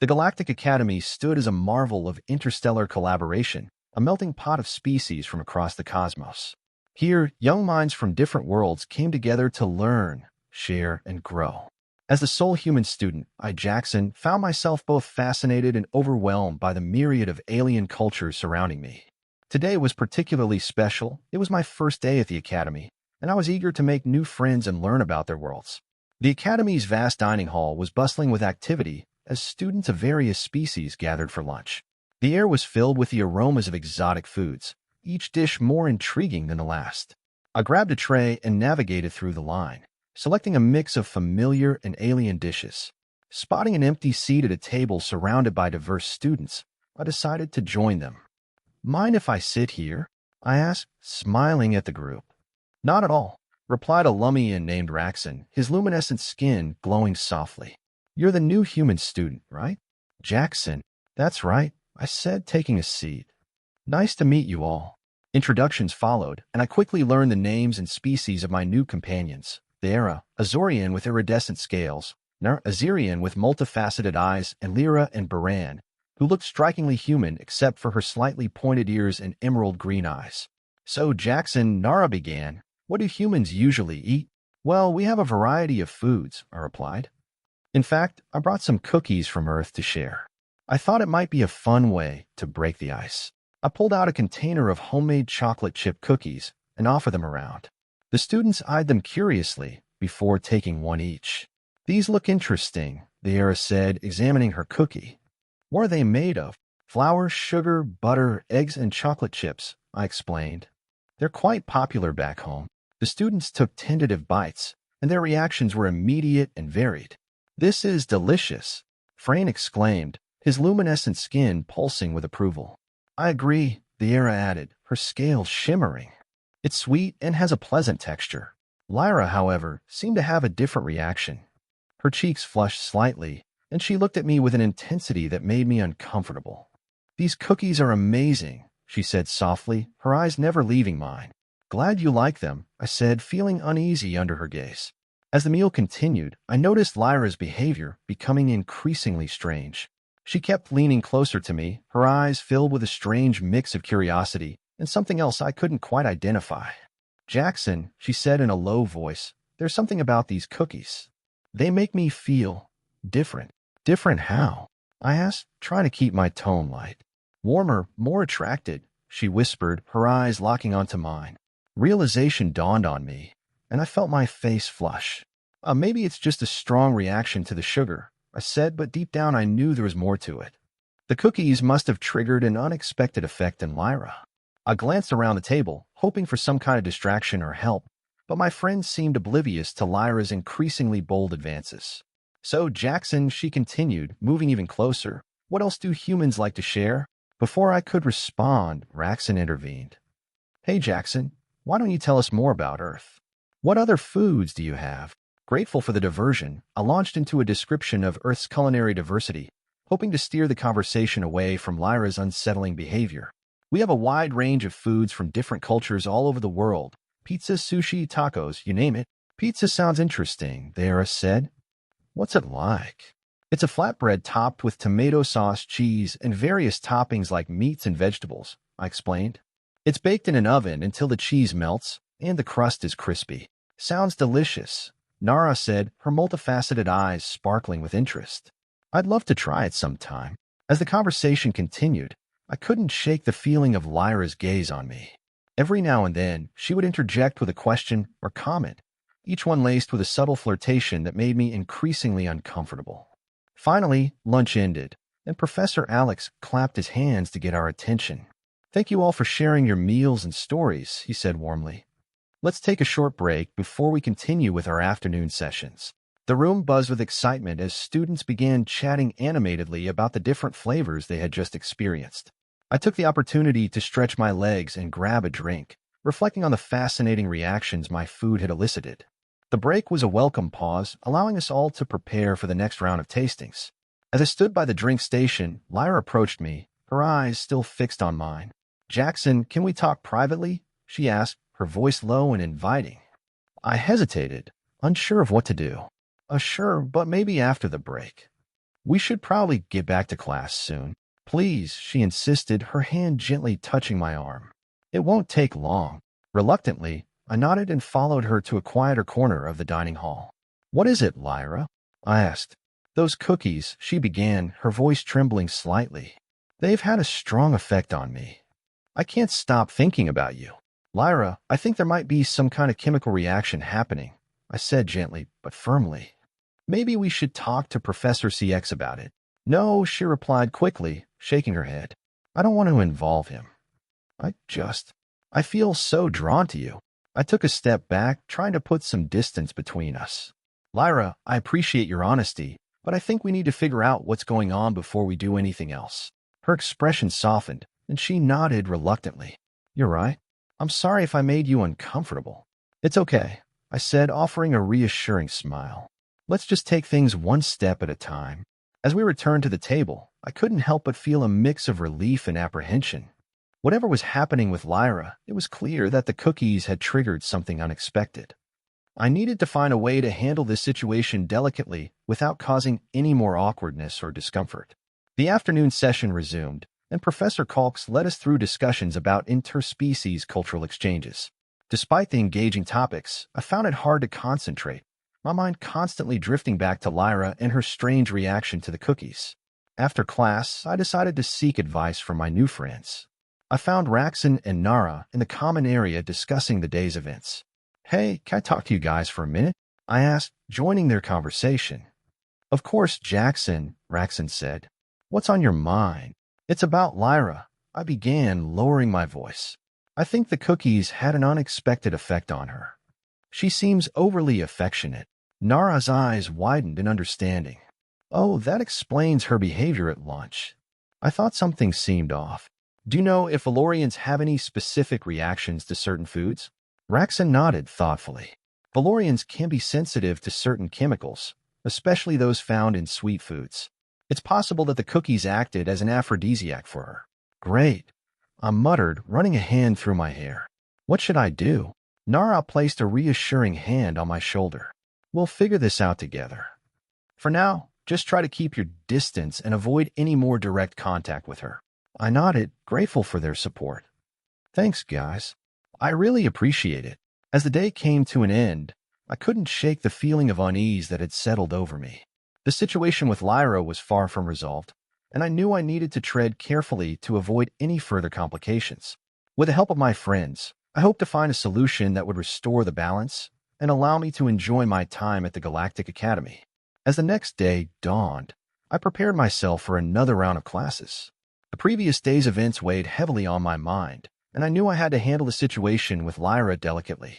The Galactic Academy stood as a marvel of interstellar collaboration, a melting pot of species from across the cosmos. Here, young minds from different worlds came together to learn, share, and grow. As the sole human student, I, Jackson, found myself both fascinated and overwhelmed by the myriad of alien cultures surrounding me. Today was particularly special. It was my first day at the Academy, and I was eager to make new friends and learn about their worlds. The Academy's vast dining hall was bustling with activity as students of various species gathered for lunch. The air was filled with the aromas of exotic foods, each dish more intriguing than the last. I grabbed a tray and navigated through the line, selecting a mix of familiar and alien dishes. Spotting an empty seat at a table surrounded by diverse students, I decided to join them. "Mind if I sit here?" I asked, smiling at the group. "Not at all," replied a Lumian named Raxon, his luminescent skin glowing softly. "You're the new human student, right?" "Jackson." "That's right," I said, taking a seat. "Nice to meet you all." Introductions followed, and I quickly learned the names and species of my new companions. Thera, Azorian with iridescent scales, Nar, Azirian with multifaceted eyes, and Lyra and Baran, who looked strikingly human except for her slightly pointed ears and emerald green eyes. "So, Jackson," Nara began, "what do humans usually eat?" "Well, we have a variety of foods," I replied. "In fact, I brought some cookies from Earth to share." I thought it might be a fun way to break the ice. I pulled out a container of homemade chocolate chip cookies and offered them around. The students eyed them curiously before taking one each. "These look interesting," the heiress said, examining her cookie. "What are they made of?" "Flour, sugar, butter, eggs, and chocolate chips," I explained. "They're quite popular back home." The students took tentative bites, and their reactions were immediate and varied. "This is delicious," Frayne exclaimed, his luminescent skin pulsing with approval. "I agree," the heiress added, her scales shimmering. "It's sweet and has a pleasant texture." Lyra, however, seemed to have a different reaction. Her cheeks flushed slightly, and she looked at me with an intensity that made me uncomfortable. "These cookies are amazing," she said softly, her eyes never leaving mine. "Glad you like them," I said, feeling uneasy under her gaze. As the meal continued, I noticed Lyra's behavior becoming increasingly strange. She kept leaning closer to me, her eyes filled with a strange mix of curiosity and something else I couldn't quite identify. "Jackson," she said in a low voice, "there's something about these cookies. They make me feel different." "Different how?" I asked, trying to keep my tone light. "Warmer, more attracted," she whispered, her eyes locking onto mine. Realization dawned on me, and I felt my face flush. Maybe it's just a strong reaction to the sugar," I said, but deep down I knew there was more to it. The cookies must have triggered an unexpected effect in Lyra. I glanced around the table, hoping for some kind of distraction or help, but my friends seemed oblivious to Lyra's increasingly bold advances. "So, Jackson," she continued, moving even closer, "what else do humans like to share?" Before I could respond, Raxon intervened. "Hey, Jackson, why don't you tell us more about Earth? What other foods do you have?" Grateful for the diversion, I launched into a description of Earth's culinary diversity, hoping to steer the conversation away from Lyra's unsettling behavior. "We have a wide range of foods from different cultures all over the world. Pizza, sushi, tacos, you name it." "Pizza sounds interesting," the heiress said. "What's it like?" "It's a flatbread topped with tomato sauce, cheese, and various toppings like meats and vegetables," I explained. "It's baked in an oven until the cheese melts and the crust is crispy." "Sounds delicious," Nara said, her multifaceted eyes sparkling with interest. "I'd love to try it sometime." As the conversation continued, I couldn't shake the feeling of Lyra's gaze on me. Every now and then, she would interject with a question or comment, each one laced with a subtle flirtation that made me increasingly uncomfortable. Finally, lunch ended, and Professor Alex clapped his hands to get our attention. "Thank you all for sharing your meals and stories," he said warmly. "Let's take a short break before we continue with our afternoon sessions." The room buzzed with excitement as students began chatting animatedly about the different flavors they had just experienced. I took the opportunity to stretch my legs and grab a drink, reflecting on the fascinating reactions my food had elicited. The break was a welcome pause, allowing us all to prepare for the next round of tastings. As I stood by the drink station, Lyra approached me, her eyes still fixed on mine. "Jackson, can we talk privately?" she asked, her voice low and inviting. I hesitated, unsure of what to do. Sure, but maybe after the break." We should probably get back to class soon. Please, she insisted, her hand gently touching my arm. It won't take long. Reluctantly, I nodded and followed her to a quieter corner of the dining hall. What is it, Lyra? I asked. Those cookies, she began, her voice trembling slightly. They've had a strong effect on me. I can't stop thinking about you. Lyra, I think there might be some kind of chemical reaction happening, I said gently but firmly. Maybe we should talk to Professor CX about it. No, she replied quickly, shaking her head. I don't want to involve him. I feel so drawn to you. I took a step back, trying to put some distance between us. Lyra, I appreciate your honesty, but I think we need to figure out what's going on before we do anything else. Her expression softened, and she nodded reluctantly. You're right. I'm sorry if I made you uncomfortable. It's okay, I said, offering a reassuring smile. Let's just take things one step at a time. As we returned to the table, I couldn't help but feel a mix of relief and apprehension. Whatever was happening with Lyra, it was clear that the cookies had triggered something unexpected. I needed to find a way to handle this situation delicately without causing any more awkwardness or discomfort. The afternoon session resumed, and Professor Kalks led us through discussions about interspecies cultural exchanges. Despite the engaging topics, I found it hard to concentrate, my mind constantly drifting back to Lyra and her strange reaction to the cookies. After class, I decided to seek advice from my new friends. I found Raxon and Nara in the common area discussing the day's events. Hey, can I talk to you guys for a minute? I asked, joining their conversation. Of course, Jackson, Raxon said. What's on your mind? It's about Lyra. I began, lowering my voice. I think the cookies had an unexpected effect on her. She seems overly affectionate. Nara's eyes widened in understanding. Oh, that explains her behavior at lunch. I thought something seemed off. Do you know if Valorians have any specific reactions to certain foods? Raxon nodded thoughtfully. Valorians can be sensitive to certain chemicals, especially those found in sweet foods. It's possible that the cookies acted as an aphrodisiac for her. Great, I muttered, running a hand through my hair. What should I do? Nara placed a reassuring hand on my shoulder. We'll figure this out together. For now, just try to keep your distance and avoid any more direct contact with her. I nodded, grateful for their support. Thanks, guys. I really appreciate it. As the day came to an end, I couldn't shake the feeling of unease that had settled over me. The situation with Lyra was far from resolved, and I knew I needed to tread carefully to avoid any further complications. With the help of my friends, I hoped to find a solution that would restore the balance and allow me to enjoy my time at the Galactic Academy. As the next day dawned, I prepared myself for another round of classes. The previous day's events weighed heavily on my mind, and I knew I had to handle the situation with Lyra delicately.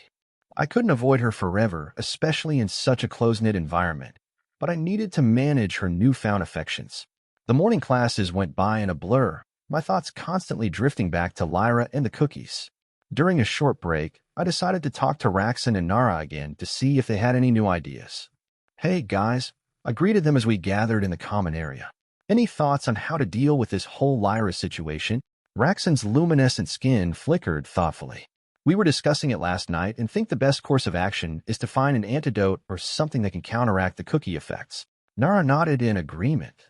I couldn't avoid her forever, especially in such a close-knit environment, but I needed to manage her newfound affections. The morning classes went by in a blur, my thoughts constantly drifting back to Lyra and the cookies. During a short break, I decided to talk to Raxon and Nara again to see if they had any new ideas. Hey, guys, I greeted them as we gathered in the common area. Any thoughts on how to deal with this whole Lyra situation? Raxon's luminescent skin flickered thoughtfully. We were discussing it last night and think the best course of action is to find an antidote or something that can counteract the cookie effects. Nara nodded in agreement.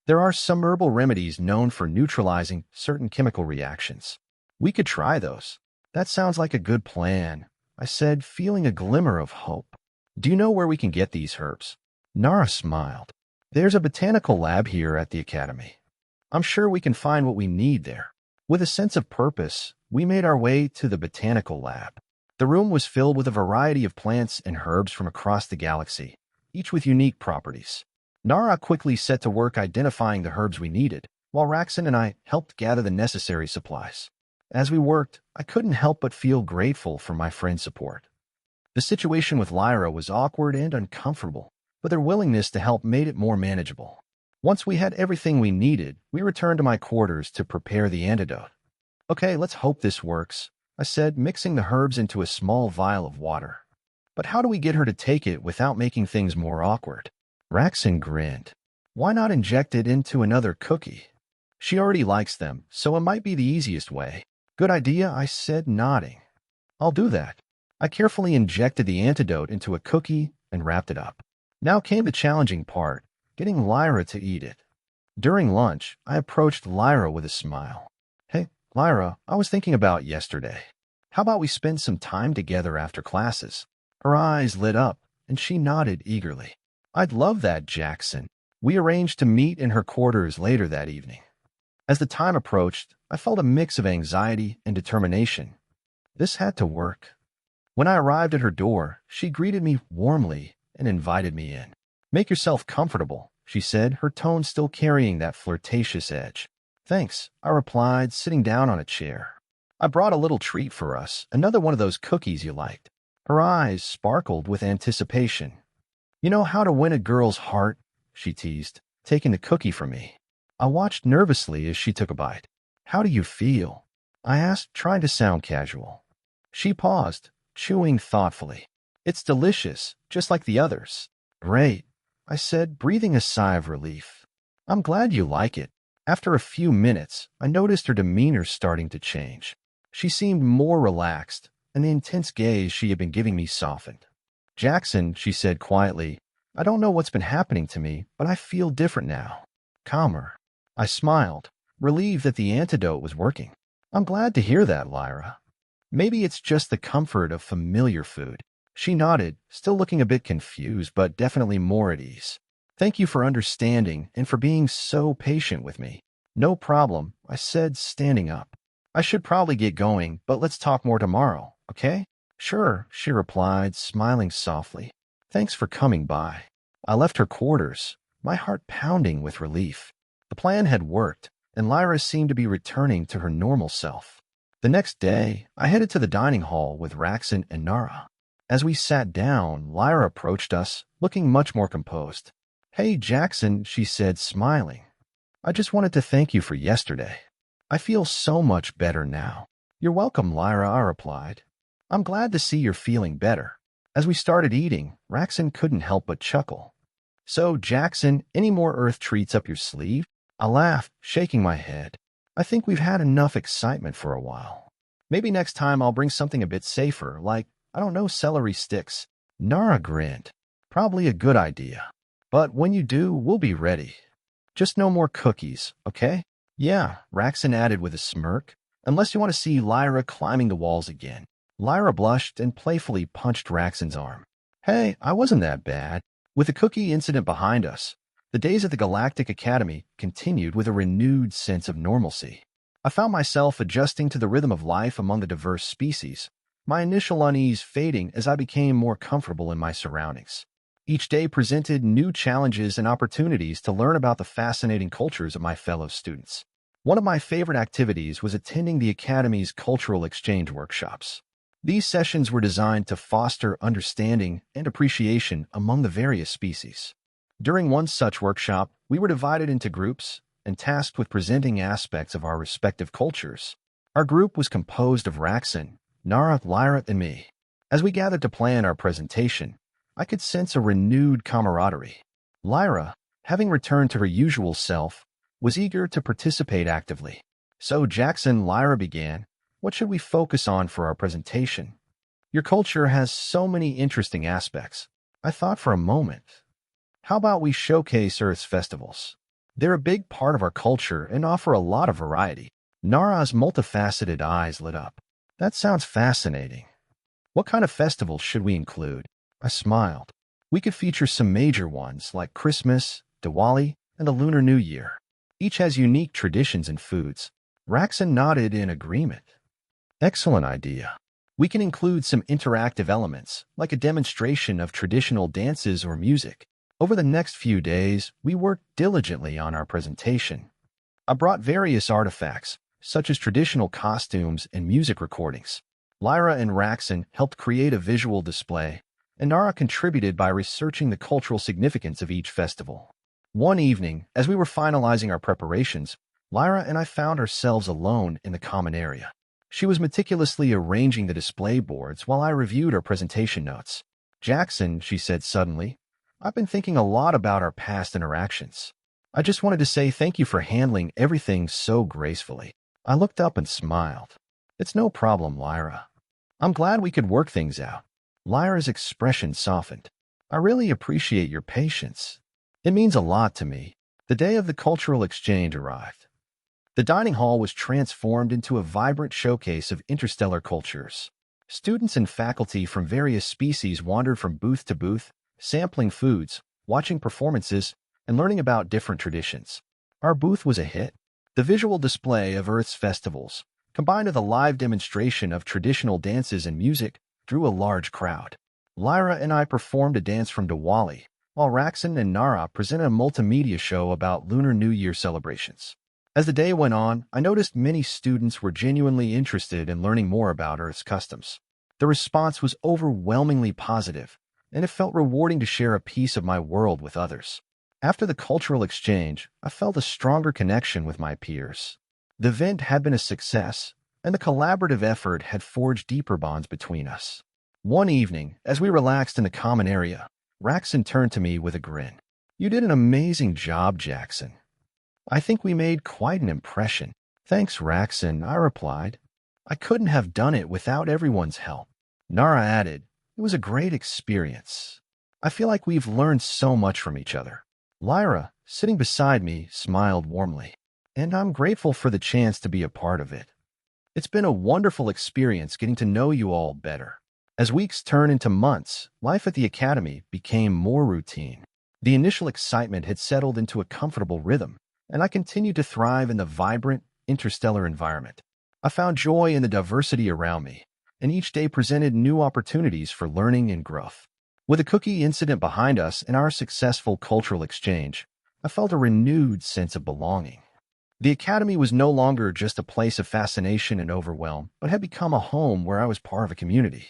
There are some herbal remedies known for neutralizing certain chemical reactions. We could try those. That sounds like a good plan, I said, feeling a glimmer of hope. Do you know where we can get these herbs? Nara smiled. There's a botanical lab here at the academy. I'm sure we can find what we need there. With a sense of purpose, we made our way to the botanical lab. The room was filled with a variety of plants and herbs from across the galaxy, each with unique properties. Nara quickly set to work identifying the herbs we needed, while Raxon and I helped gather the necessary supplies. As we worked, I couldn't help but feel grateful for my friend's support. The situation with Lyra was awkward and uncomfortable, but their willingness to help made it more manageable. Once we had everything we needed, we returned to my quarters to prepare the antidote. Okay, let's hope this works, I said, mixing the herbs into a small vial of water. But how do we get her to take it without making things more awkward? Raxon grinned. Why not inject it into another cookie? She already likes them, so it might be the easiest way. Good idea, I said, nodding. I'll do that. I carefully injected the antidote into a cookie and wrapped it up. Now came the challenging part, getting Lyra to eat it. During lunch, I approached Lyra with a smile. Hey, Lyra, I was thinking about yesterday. How about we spend some time together after classes? Her eyes lit up, and she nodded eagerly. I'd love that, Jackson. We arranged to meet in her quarters later that evening. As the time approached, I felt a mix of anxiety and determination. This had to work. When I arrived at her door, she greeted me warmly and invited me in. Make yourself comfortable, she said, her tone still carrying that flirtatious edge. Thanks, I replied, sitting down on a chair. I brought a little treat for us, another one of those cookies you liked. Her eyes sparkled with anticipation. You know how to win a girl's heart, she teased, taking the cookie from me. I watched nervously as she took a bite. How do you feel? I asked, trying to sound casual. She paused, chewing thoughtfully. It's delicious, just like the others. Great, I said, breathing a sigh of relief. I'm glad you like it. After a few minutes, I noticed her demeanor starting to change. She seemed more relaxed, and the intense gaze she had been giving me softened. Jackson, she said quietly, I don't know what's been happening to me, but I feel different now. Calmer. I smiled, relieved that the antidote was working. I'm glad to hear that, Lyra. Maybe it's just the comfort of familiar food. She nodded, still looking a bit confused, but definitely more at ease. Thank you for understanding and for being so patient with me. No problem, I said, standing up. I should probably get going, but let's talk more tomorrow, okay? Sure, she replied, smiling softly. Thanks for coming by. I left her quarters, my heart pounding with relief. The plan had worked, and Lyra seemed to be returning to her normal self. The next day, I headed to the dining hall with Raxon and Nara. As we sat down, Lyra approached us, looking much more composed. Hey, Jackson, she said, smiling. I just wanted to thank you for yesterday. I feel so much better now. You're welcome, Lyra, I replied. I'm glad to see you're feeling better. As we started eating, Raxon couldn't help but chuckle. So, Jackson, any more Earth treats up your sleeve? I laughed, shaking my head. I think we've had enough excitement for a while. Maybe next time I'll bring something a bit safer, like, I don't know, celery sticks. Nara grinned. Probably a good idea. But when you do, we'll be ready. Just no more cookies, okay? Yeah, Raxon added with a smirk. Unless you want to see Lyra climbing the walls again. Lyra blushed and playfully punched Raxon's arm. Hey, I wasn't that bad. With the cookie incident behind us, the days at the Galactic Academy continued with a renewed sense of normalcy. I found myself adjusting to the rhythm of life among the diverse species, my initial unease fading as I became more comfortable in my surroundings. Each day presented new challenges and opportunities to learn about the fascinating cultures of my fellow students. One of my favorite activities was attending the Academy's cultural exchange workshops. These sessions were designed to foster understanding and appreciation among the various species. During one such workshop, we were divided into groups and tasked with presenting aspects of our respective cultures. Our group was composed of Raxon, Nara, Lyra, and me. As we gathered to plan our presentation, I could sense a renewed camaraderie. Lyra, having returned to her usual self, was eager to participate actively. So Jackson, Lyra began, what should we focus on for our presentation? Your culture has so many interesting aspects. I thought for a moment. How about we showcase Earth's festivals? They're a big part of our culture and offer a lot of variety. Nara's multifaceted eyes lit up. That sounds fascinating. What kind of festivals should we include? I smiled. We could feature some major ones like Christmas, Diwali, and the Lunar New Year. Each has unique traditions and foods. Raxon nodded in agreement. Excellent idea. We can include some interactive elements, like a demonstration of traditional dances or music. Over the next few days, we worked diligently on our presentation. I brought various artifacts, such as traditional costumes and music recordings. Lyra and Raxon helped create a visual display, and Nara contributed by researching the cultural significance of each festival. One evening, as we were finalizing our preparations, Lyra and I found ourselves alone in the common area. She was meticulously arranging the display boards while I reviewed our presentation notes. Jackson, she said suddenly, I've been thinking a lot about our past interactions. I just wanted to say thank you for handling everything so gracefully. I looked up and smiled. It's no problem, Lyra. I'm glad we could work things out. Lyra's expression softened. I really appreciate your patience. It means a lot to me. The day of the cultural exchange arrived. The dining hall was transformed into a vibrant showcase of interstellar cultures. Students and faculty from various species wandered from booth to booth, sampling foods, watching performances, and learning about different traditions. Our booth was a hit. The visual display of Earth's festivals, combined with a live demonstration of traditional dances and music, drew a large crowd. Lyra and I performed a dance from Diwali, while Raxon and Nara presented a multimedia show about Lunar New Year celebrations. As the day went on, I noticed many students were genuinely interested in learning more about Earth's customs. The response was overwhelmingly positive, and it felt rewarding to share a piece of my world with others. After the cultural exchange, I felt a stronger connection with my peers. The event had been a success, and the collaborative effort had forged deeper bonds between us. One evening, as we relaxed in the common area, Raxon turned to me with a grin. "You did an amazing job, Jackson. I think we made quite an impression." "Thanks, Raxon," I replied. "I couldn't have done it without everyone's help." Nara added, "It was a great experience. I feel like we've learned so much from each other." Lyra, sitting beside me, smiled warmly. "And I'm grateful for the chance to be a part of it. It's been a wonderful experience getting to know you all better." As weeks turned into months, life at the Academy became more routine. The initial excitement had settled into a comfortable rhythm, and I continued to thrive in the vibrant, interstellar environment. I found joy in the diversity around me, and each day presented new opportunities for learning and growth. With the cookie incident behind us and our successful cultural exchange, I felt a renewed sense of belonging. The Academy was no longer just a place of fascination and overwhelm, but had become a home where I was part of a community.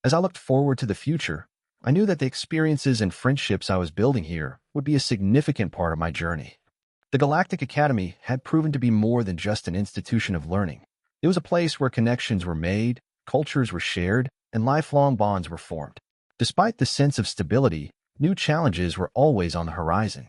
As I looked forward to the future, I knew that the experiences and friendships I was building here would be a significant part of my journey. The Galactic Academy had proven to be more than just an institution of learning. It was a place where connections were made, cultures were shared, and lifelong bonds were formed. Despite the sense of stability, new challenges were always on the horizon.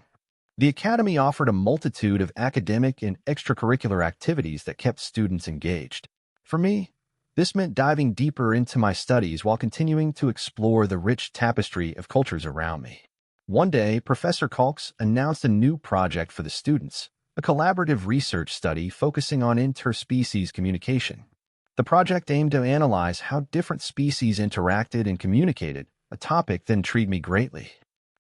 The Academy offered a multitude of academic and extracurricular activities that kept students engaged. For me, this meant diving deeper into my studies while continuing to explore the rich tapestry of cultures around me. One day, Professor Kalks announced a new project for the students, a collaborative research study focusing on interspecies communication. The project aimed to analyze how different species interacted and communicated, a topic that intrigued me greatly.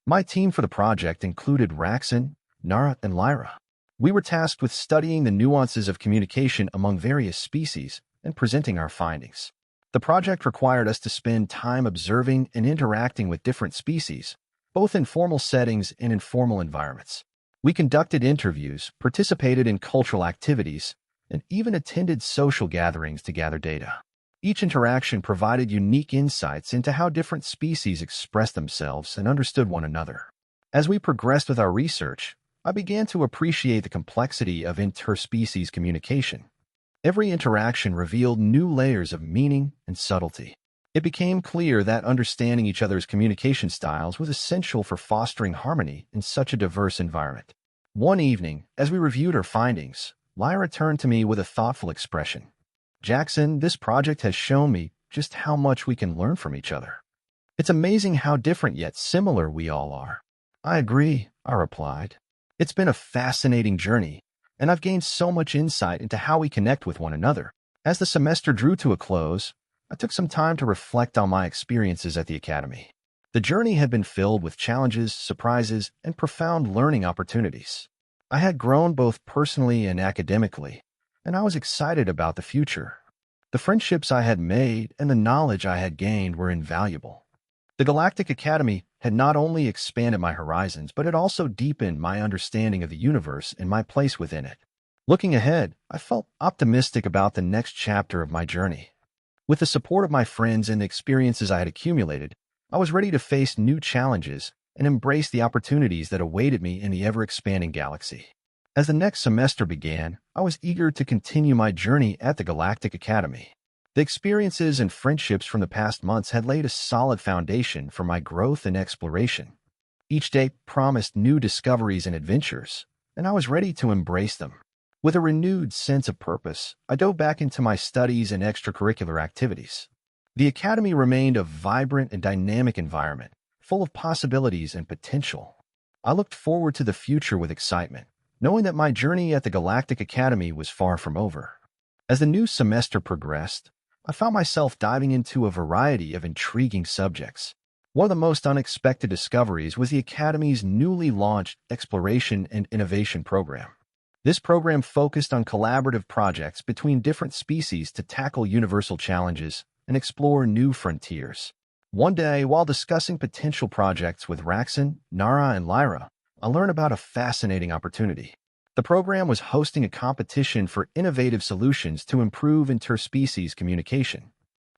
My team for the project included Raxon, Nara, and Lyra. We were tasked with studying the nuances of communication among various species and presenting our findings. The project required us to spend time observing and interacting with different species, both in formal settings and informal environments. We conducted interviews, participated in cultural activities, and even attended social gatherings to gather data. Each interaction provided unique insights into how different species expressed themselves and understood one another. As we progressed with our research, I began to appreciate the complexity of interspecies communication. Every interaction revealed new layers of meaning and subtlety. It became clear that understanding each other's communication styles was essential for fostering harmony in such a diverse environment. One evening, as we reviewed our findings, Lyra turned to me with a thoughtful expression. "Jackson, this project has shown me just how much we can learn from each other. It's amazing how different yet similar we all are." "I agree," I replied. "It's been a fascinating journey, and I've gained so much insight into how we connect with one another." As the semester drew to a close, I took some time to reflect on my experiences at the Academy. The journey had been filled with challenges, surprises, and profound learning opportunities. I had grown both personally and academically, and I was excited about the future. The friendships I had made and the knowledge I had gained were invaluable. The Galactic Academy had not only expanded my horizons, but it also deepened my understanding of the universe and my place within it. Looking ahead, I felt optimistic about the next chapter of my journey. With the support of my friends and the experiences I had accumulated, I was ready to face new challenges and embrace the opportunities that awaited me in the ever-expanding galaxy. As the next semester began, I was eager to continue my journey at the Galactic Academy. The experiences and friendships from the past months had laid a solid foundation for my growth and exploration. Each day promised new discoveries and adventures, and I was ready to embrace them. With a renewed sense of purpose, I dove back into my studies and extracurricular activities. The Academy remained a vibrant and dynamic environment, full of possibilities and potential. I looked forward to the future with excitement, knowing that my journey at the Galactic Academy was far from over. As the new semester progressed, I found myself diving into a variety of intriguing subjects. One of the most unexpected discoveries was the Academy's newly launched Exploration and Innovation program. This program focused on collaborative projects between different species to tackle universal challenges and explore new frontiers. One day, while discussing potential projects with Raxon, Nara, and Lyra, I learned about a fascinating opportunity. The program was hosting a competition for innovative solutions to improve interspecies communication.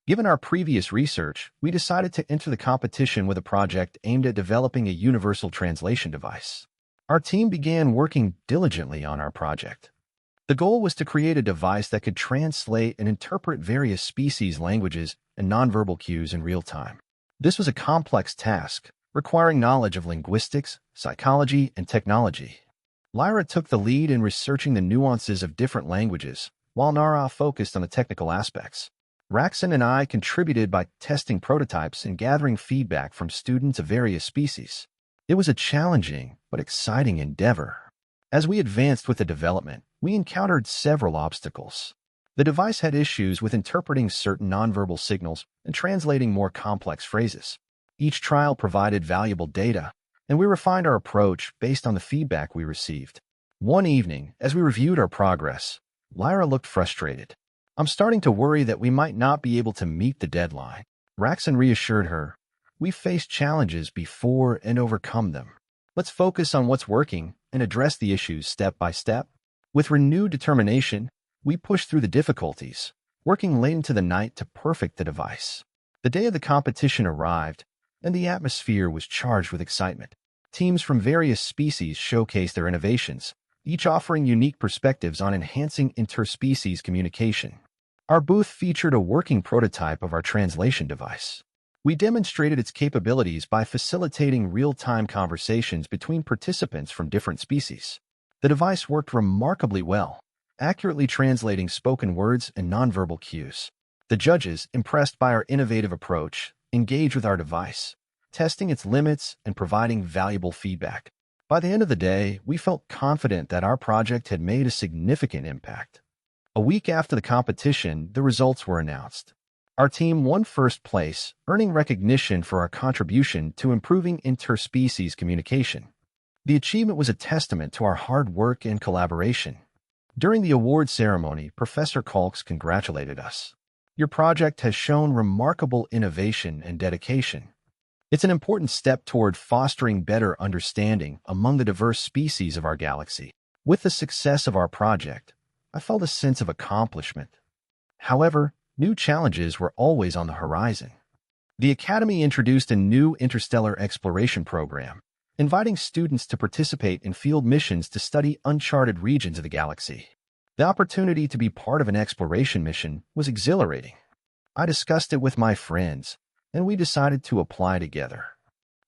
Given our previous research, we decided to enter the competition with a project aimed at developing a universal translation device. Our team began working diligently on our project. The goal was to create a device that could translate and interpret various species' languages and nonverbal cues in real time. This was a complex task, requiring knowledge of linguistics, psychology, and technology. Lyra took the lead in researching the nuances of different languages, while Nara focused on the technical aspects. Raxon and I contributed by testing prototypes and gathering feedback from students of various species. It was a challenging but exciting endeavor. As we advanced with the development, we encountered several obstacles. The device had issues with interpreting certain nonverbal signals and translating more complex phrases. Each trial provided valuable data, and we refined our approach based on the feedback we received. One evening, as we reviewed our progress, Lyra looked frustrated. "I'm starting to worry that we might not be able to meet the deadline." Raxon reassured her, "We've faced challenges before and overcome them. Let's focus on what's working and address the issues step by step." With renewed determination, we pushed through the difficulties, working late into the night to perfect the device. The day of the competition arrived, and the atmosphere was charged with excitement. Teams from various species showcased their innovations, each offering unique perspectives on enhancing interspecies communication. Our booth featured a working prototype of our translation device. We demonstrated its capabilities by facilitating real-time conversations between participants from different species. The device worked remarkably well, accurately translating spoken words and nonverbal cues. The judges, impressed by our innovative approach, engaged with our device, testing its limits and providing valuable feedback. By the end of the day, we felt confident that our project had made a significant impact. A week after the competition, the results were announced. Our team won first place, earning recognition for our contribution to improving interspecies communication. The achievement was a testament to our hard work and collaboration. During the award ceremony, Professor Kalks congratulated us. "Your project has shown remarkable innovation and dedication. It's an important step toward fostering better understanding among the diverse species of our galaxy." With the success of our project, I felt a sense of accomplishment. However, new challenges were always on the horizon. The Academy introduced a new interstellar exploration program, inviting students to participate in field missions to study uncharted regions of the galaxy. The opportunity to be part of an exploration mission was exhilarating. I discussed it with my friends, and we decided to apply together.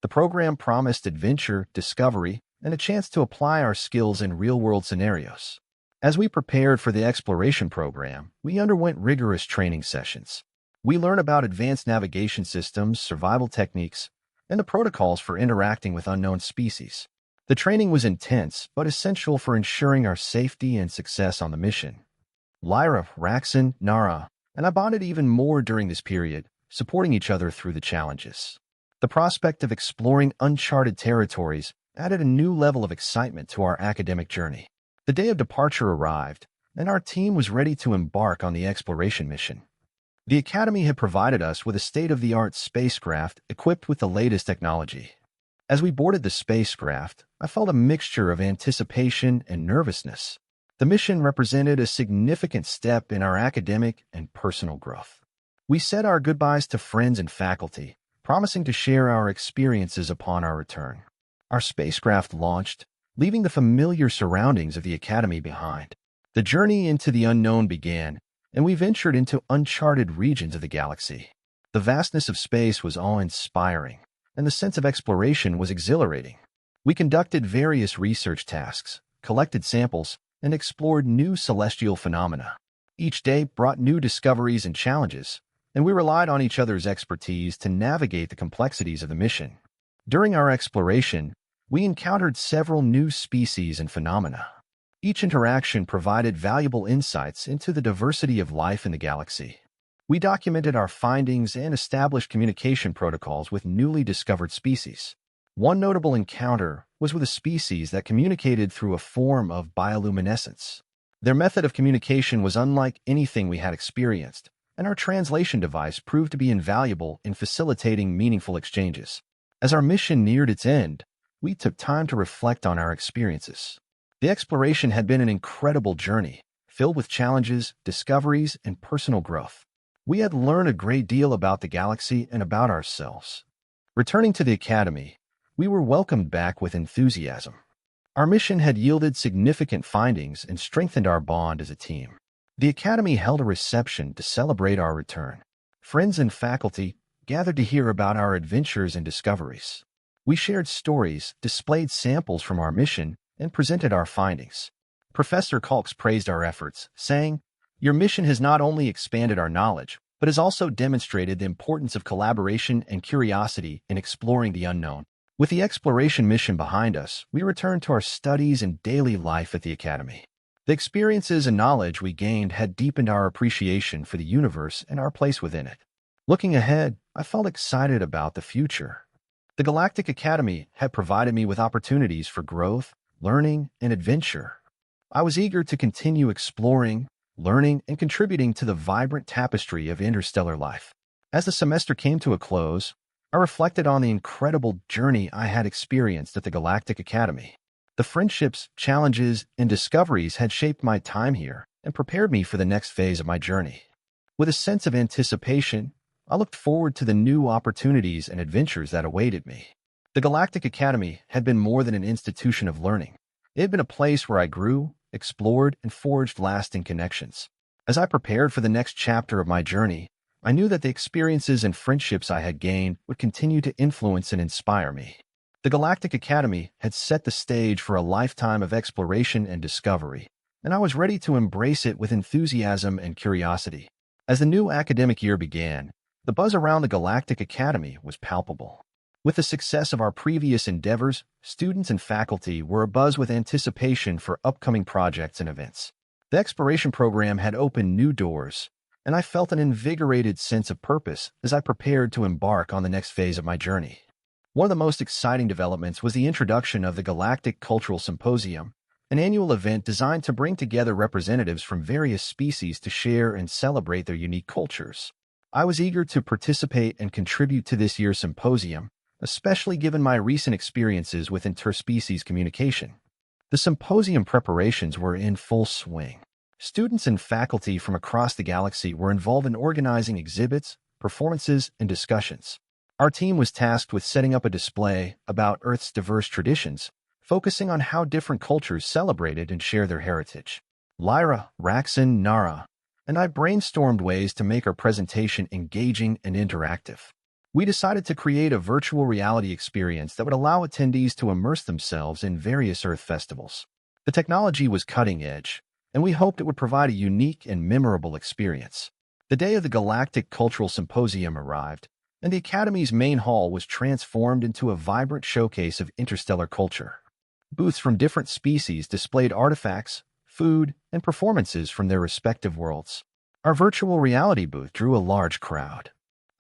The program promised adventure, discovery, and a chance to apply our skills in real-world scenarios. As we prepared for the exploration program, we underwent rigorous training sessions. We learned about advanced navigation systems, survival techniques, and the protocols for interacting with unknown species. The training was intense, but essential for ensuring our safety and success on the mission. Lyra, Raxon, Nara, and I bonded even more during this period, supporting each other through the challenges. The prospect of exploring uncharted territories added a new level of excitement to our academic journey. The day of departure arrived, and our team was ready to embark on the exploration mission. The Academy had provided us with a state-of-the-art spacecraft equipped with the latest technology. As we boarded the spacecraft, I felt a mixture of anticipation and nervousness. The mission represented a significant step in our academic and personal growth. We said our goodbyes to friends and faculty, promising to share our experiences upon our return. Our spacecraft launched, leaving the familiar surroundings of the Academy behind. The journey into the unknown began, and we ventured into uncharted regions of the galaxy. The vastness of space was awe-inspiring, and the sense of exploration was exhilarating. We conducted various research tasks, collected samples, and explored new celestial phenomena. Each day brought new discoveries and challenges, and we relied on each other's expertise to navigate the complexities of the mission. During our exploration, We encountered several new species and phenomena. Each interaction provided valuable insights into the diversity of life in the galaxy. We documented our findings and established communication protocols with newly discovered species. One notable encounter was with a species that communicated through a form of bioluminescence. Their method of communication was unlike anything we had experienced, and our translation device proved to be invaluable in facilitating meaningful exchanges. As our mission neared its end, we took time to reflect on our experiences. The exploration had been an incredible journey, filled with challenges, discoveries, and personal growth. We had learned a great deal about the galaxy and about ourselves. Returning to the Academy, we were welcomed back with enthusiasm. Our mission had yielded significant findings and strengthened our bond as a team. The Academy held a reception to celebrate our return. Friends and faculty gathered to hear about our adventures and discoveries. We shared stories, displayed samples from our mission, and presented our findings. Professor Kalks praised our efforts, saying, "Your mission has not only expanded our knowledge, but has also demonstrated the importance of collaboration and curiosity in exploring the unknown." With the exploration mission behind us, we returned to our studies and daily life at the Academy. The experiences and knowledge we gained had deepened our appreciation for the universe and our place within it. Looking ahead, I felt excited about the future. The Galactic Academy had provided me with opportunities for growth, learning, and adventure. I was eager to continue exploring, learning, and contributing to the vibrant tapestry of interstellar life. As the semester came to a close, I reflected on the incredible journey I had experienced at the Galactic Academy. The friendships, challenges, and discoveries had shaped my time here and prepared me for the next phase of my journey. With a sense of anticipation, I looked forward to the new opportunities and adventures that awaited me. The Galactic Academy had been more than an institution of learning. It had been a place where I grew, explored, and forged lasting connections. As I prepared for the next chapter of my journey, I knew that the experiences and friendships I had gained would continue to influence and inspire me. The Galactic Academy had set the stage for a lifetime of exploration and discovery, and I was ready to embrace it with enthusiasm and curiosity. As the new academic year began, the buzz around the Galactic Academy was palpable. With the success of our previous endeavors, students and faculty were abuzz with anticipation for upcoming projects and events. The exploration program had opened new doors, and I felt an invigorated sense of purpose as I prepared to embark on the next phase of my journey. One of the most exciting developments was the introduction of the Galactic Cultural Symposium, an annual event designed to bring together representatives from various species to share and celebrate their unique cultures. I was eager to participate and contribute to this year's symposium, especially given my recent experiences with interspecies communication. The symposium preparations were in full swing. Students and faculty from across the galaxy were involved in organizing exhibits, performances, and discussions. Our team was tasked with setting up a display about Earth's diverse traditions, focusing on how different cultures celebrated and share their heritage. Lyra, Raxon, Nara, and I brainstormed ways to make our presentation engaging and interactive. We decided to create a virtual reality experience that would allow attendees to immerse themselves in various Earth festivals. The technology was cutting edge, and we hoped it would provide a unique and memorable experience. The day of the Galactic Cultural Symposium arrived, and the Academy's main hall was transformed into a vibrant showcase of interstellar culture. Booths from different species displayed artifacts, food, and performances from their respective worlds. Our virtual reality booth drew a large crowd.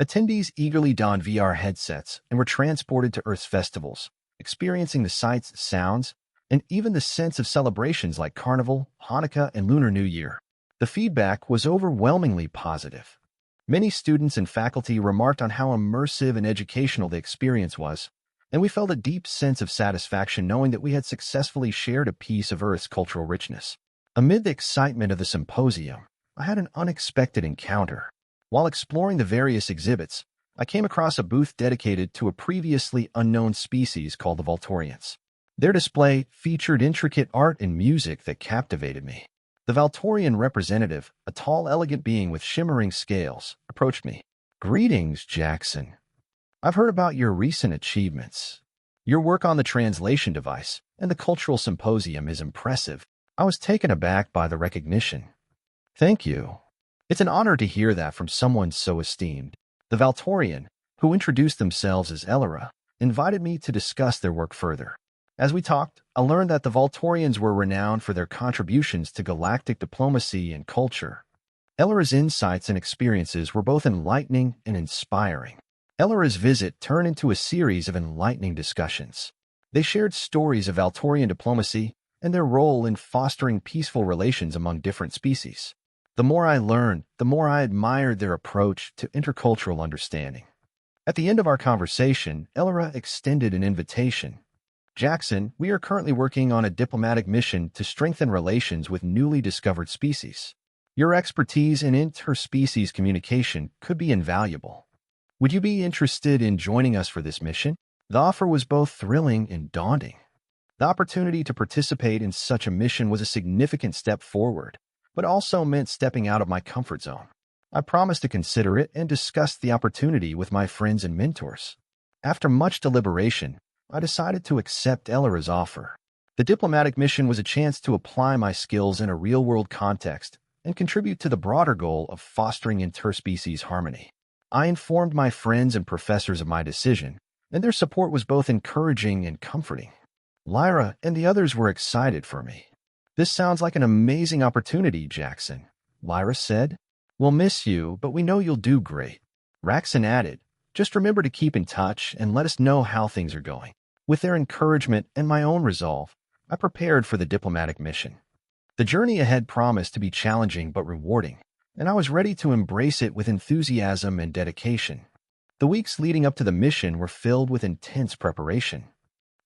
Attendees eagerly donned VR headsets and were transported to Earth's festivals, experiencing the sights, sounds, and even the sense of celebrations like Carnival, Hanukkah, and Lunar New Year. The feedback was overwhelmingly positive. Many students and faculty remarked on how immersive and educational the experience was, and we felt a deep sense of satisfaction knowing that we had successfully shared a piece of Earth's cultural richness. Amid the excitement of the symposium, I had an unexpected encounter. While exploring the various exhibits, I came across a booth dedicated to a previously unknown species called the Valtorians. Their display featured intricate art and music that captivated me. The Valtorian representative, a tall, elegant being with shimmering scales, approached me. "Greetings, Jackson. I've heard about your recent achievements. Your work on the translation device and the cultural symposium is impressive." I was taken aback by the recognition. "Thank you. It's an honor to hear that from someone so esteemed." The Valtorian, who introduced themselves as Elera, invited me to discuss their work further. As we talked, I learned that the Voltorians were renowned for their contributions to galactic diplomacy and culture. Ellara's insights and experiences were both enlightening and inspiring. Ellara's visit turned into a series of enlightening discussions. They shared stories of Valtorian diplomacy and their role in fostering peaceful relations among different species. The more I learned, the more I admired their approach to intercultural understanding. At the end of our conversation, Ellara extended an invitation. Jackson, we are currently working on a diplomatic mission to strengthen relations with newly discovered species. Your expertise in interspecies communication could be invaluable. Would you be interested in joining us for this mission? The offer was both thrilling and daunting. The opportunity to participate in such a mission was a significant step forward, but also meant stepping out of my comfort zone. I promised to consider it and discuss the opportunity with my friends and mentors. After much deliberation, I decided to accept Ellara's offer. The diplomatic mission was a chance to apply my skills in a real-world context and contribute to the broader goal of fostering interspecies harmony. I informed my friends and professors of my decision, and their support was both encouraging and comforting. Lyra and the others were excited for me. "This sounds like an amazing opportunity, Jackson," Lyra said. "We'll miss you, but we know you'll do great." Raxon added, "Just remember to keep in touch and let us know how things are going." With their encouragement and my own resolve, I prepared for the diplomatic mission. The journey ahead promised to be challenging but rewarding, and I was ready to embrace it with enthusiasm and dedication. The weeks leading up to the mission were filled with intense preparation.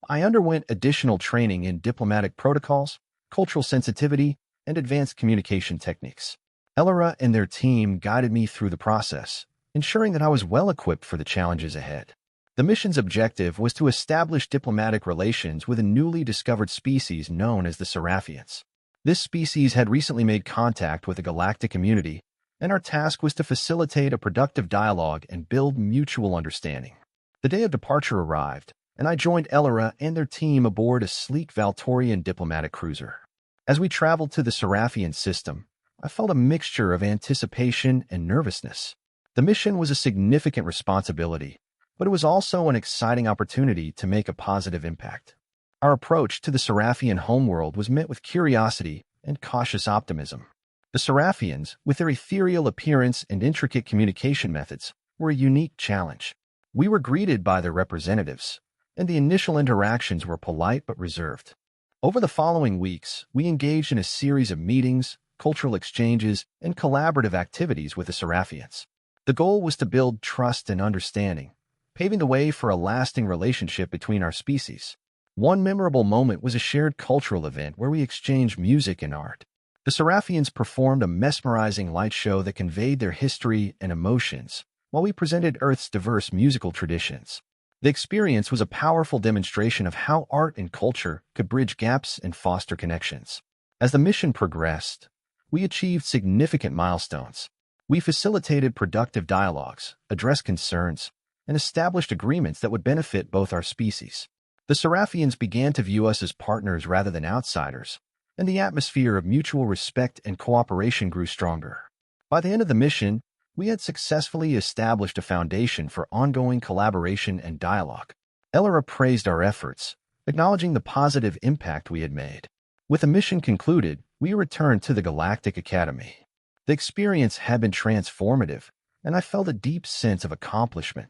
I underwent additional training in diplomatic protocols, cultural sensitivity, and advanced communication techniques. Ellara and their team guided me through the process, ensuring that I was well-equipped for the challenges ahead. The mission's objective was to establish diplomatic relations with a newly discovered species known as the Seraphians. This species had recently made contact with the galactic community, and our task was to facilitate a productive dialogue and build mutual understanding. The day of departure arrived, and I joined Ellara and their team aboard a sleek Valtorian diplomatic cruiser. As we traveled to the Seraphian system, I felt a mixture of anticipation and nervousness. The mission was a significant responsibility, but it was also an exciting opportunity to make a positive impact. Our approach to the Seraphian homeworld was met with curiosity and cautious optimism. The Seraphians, with their ethereal appearance and intricate communication methods, were a unique challenge. We were greeted by their representatives, and the initial interactions were polite but reserved. Over the following weeks, we engaged in a series of meetings, cultural exchanges, and collaborative activities with the Seraphians. The goal was to build trust and understanding, paving the way for a lasting relationship between our species. One memorable moment was a shared cultural event where we exchanged music and art. The Seraphians performed a mesmerizing light show that conveyed their history and emotions, while we presented Earth's diverse musical traditions. The experience was a powerful demonstration of how art and culture could bridge gaps and foster connections. As the mission progressed, we achieved significant milestones. We facilitated productive dialogues, addressed concerns, and established agreements that would benefit both our species. The Seraphians began to view us as partners rather than outsiders, and the atmosphere of mutual respect and cooperation grew stronger. By the end of the mission, we had successfully established a foundation for ongoing collaboration and dialogue. Ellara praised our efforts, acknowledging the positive impact we had made. With the mission concluded, we returned to the Galactic Academy. The experience had been transformative, and I felt a deep sense of accomplishment.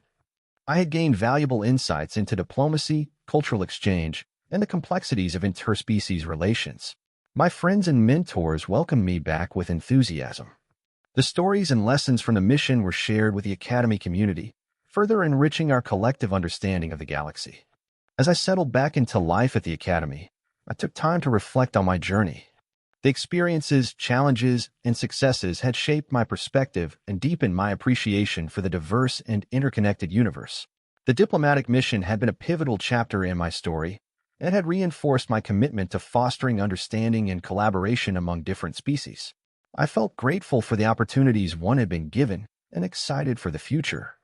I had gained valuable insights into diplomacy, cultural exchange, and the complexities of interspecies relations. My friends and mentors welcomed me back with enthusiasm. The stories and lessons from the mission were shared with the Academy community, further enriching our collective understanding of the galaxy. As I settled back into life at the Academy, I took time to reflect on my journey. The experiences, challenges, and successes had shaped my perspective and deepened my appreciation for the diverse and interconnected universe. The diplomatic mission had been a pivotal chapter in my story and had reinforced my commitment to fostering understanding and collaboration among different species. I felt grateful for the opportunities one had been given and excited for the future.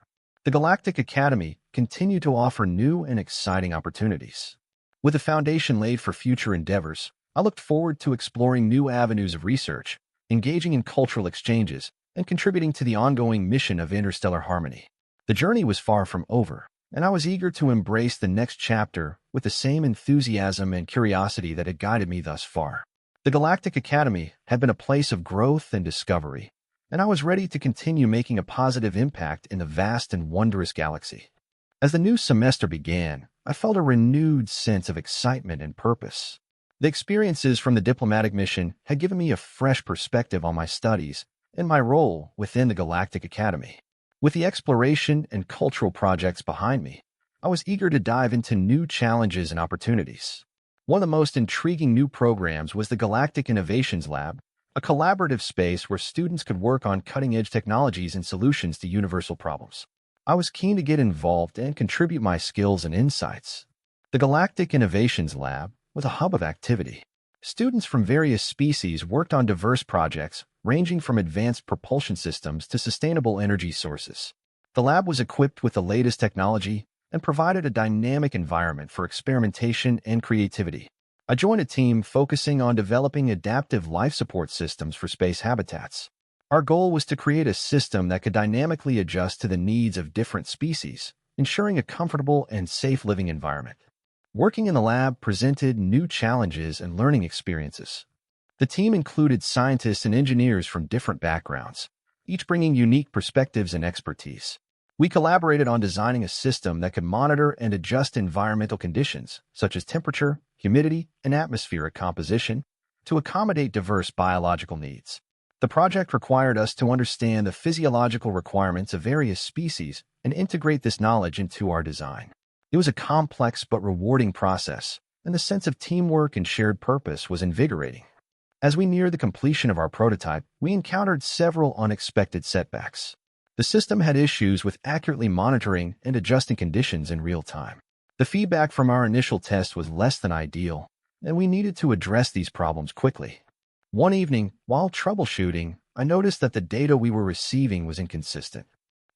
The Galactic Academy continued to offer new and exciting opportunities. With the foundation laid for future endeavors, I looked forward to exploring new avenues of research, engaging in cultural exchanges, and contributing to the ongoing mission of interstellar harmony. The journey was far from over, and I was eager to embrace the next chapter with the same enthusiasm and curiosity that had guided me thus far. The Galactic Academy had been a place of growth and discovery, and I was ready to continue making a positive impact in the vast and wondrous galaxy. As the new semester began, I felt a renewed sense of excitement and purpose. The experiences from the diplomatic mission had given me a fresh perspective on my studies and my role within the Galactic Academy. With the exploration and cultural projects behind me, I was eager to dive into new challenges and opportunities. One of the most intriguing new programs was the Galactic Innovations Lab, a collaborative space where students could work on cutting-edge technologies and solutions to universal problems. I was keen to get involved and contribute my skills and insights. The Galactic Innovations Lab was a hub of activity. Students from various species worked on diverse projects, ranging from advanced propulsion systems to sustainable energy sources. The lab was equipped with the latest technology and provided a dynamic environment for experimentation and creativity. I joined a team focusing on developing adaptive life support systems for space habitats. Our goal was to create a system that could dynamically adjust to the needs of different species, ensuring a comfortable and safe living environment. Working in the lab presented new challenges and learning experiences. The team included scientists and engineers from different backgrounds, each bringing unique perspectives and expertise. We collaborated on designing a system that could monitor and adjust environmental conditions, such as temperature, humidity, and atmospheric composition, to accommodate diverse biological needs. The project required us to understand the physiological requirements of various species and integrate this knowledge into our design. It was a complex but rewarding process, and the sense of teamwork and shared purpose was invigorating. As we neared the completion of our prototype, we encountered several unexpected setbacks. The system had issues with accurately monitoring and adjusting conditions in real time. The feedback from our initial test was less than ideal, and we needed to address these problems quickly. One evening, while troubleshooting, I noticed that the data we were receiving was inconsistent.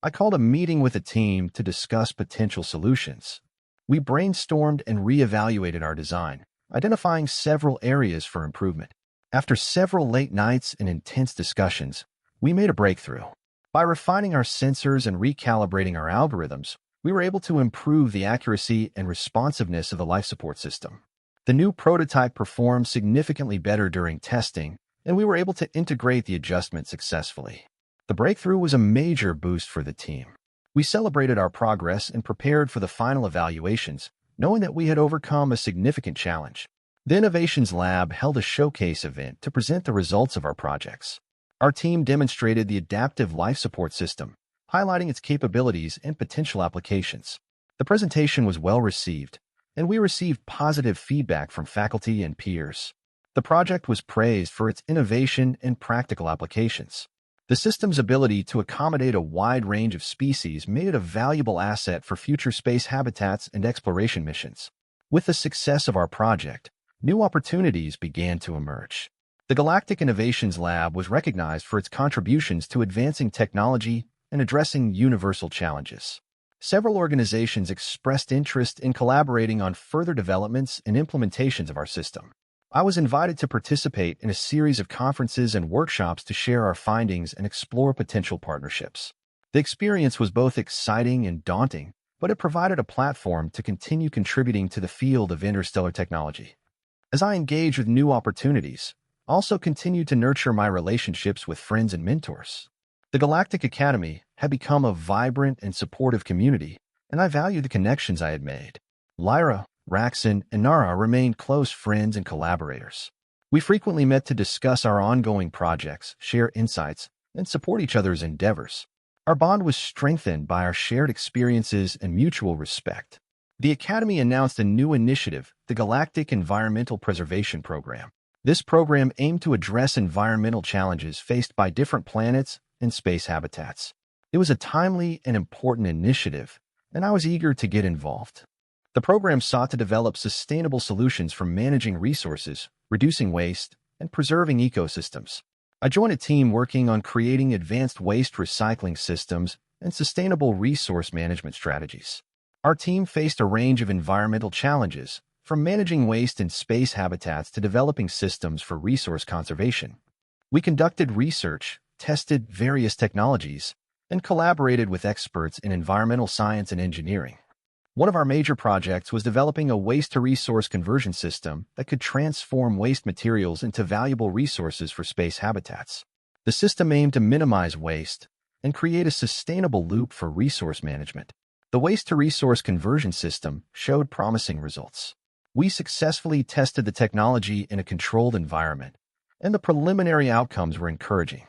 I called a meeting with the team to discuss potential solutions. We brainstormed and reevaluated our design, identifying several areas for improvement. After several late nights and intense discussions, we made a breakthrough. By refining our sensors and recalibrating our algorithms, we were able to improve the accuracy and responsiveness of the life support system. The new prototype performed significantly better during testing, and we were able to integrate the adjustment successfully. The breakthrough was a major boost for the team. We celebrated our progress and prepared for the final evaluations, knowing that we had overcome a significant challenge. The Innovations Lab held a showcase event to present the results of our projects. Our team demonstrated the adaptive life support system, highlighting its capabilities and potential applications. The presentation was well received, and we received positive feedback from faculty and peers. The project was praised for its innovation and practical applications. The system's ability to accommodate a wide range of species made it a valuable asset for future space habitats and exploration missions. With the success of our project, new opportunities began to emerge. The Galactic Innovations Lab was recognized for its contributions to advancing technology and addressing universal challenges. Several organizations expressed interest in collaborating on further developments and implementations of our system. I was invited to participate in a series of conferences and workshops to share our findings and explore potential partnerships. The experience was both exciting and daunting, but it provided a platform to continue contributing to the field of interstellar technology. As I engaged with new opportunities, I also continued to nurture my relationships with friends and mentors. The Galactic Academy had become a vibrant and supportive community, and I valued the connections I had made. Lyra, Raxon, and Nara remained close friends and collaborators. We frequently met to discuss our ongoing projects, share insights, and support each other's endeavors. Our bond was strengthened by our shared experiences and mutual respect. The Academy announced a new initiative, the Galactic Environmental Preservation Program. This program aimed to address environmental challenges faced by different planets and space habitats. It was a timely and important initiative, and I was eager to get involved. The program sought to develop sustainable solutions for managing resources, reducing waste, and preserving ecosystems. I joined a team working on creating advanced waste recycling systems and sustainable resource management strategies. Our team faced a range of environmental challenges, from managing waste in space habitats to developing systems for resource conservation. We conducted research, tested various technologies, and collaborated with experts in environmental science and engineering. One of our major projects was developing a waste-to-resource conversion system that could transform waste materials into valuable resources for space habitats. The system aimed to minimize waste and create a sustainable loop for resource management. The waste-to-resource conversion system showed promising results. We successfully tested the technology in a controlled environment, and the preliminary outcomes were encouraging.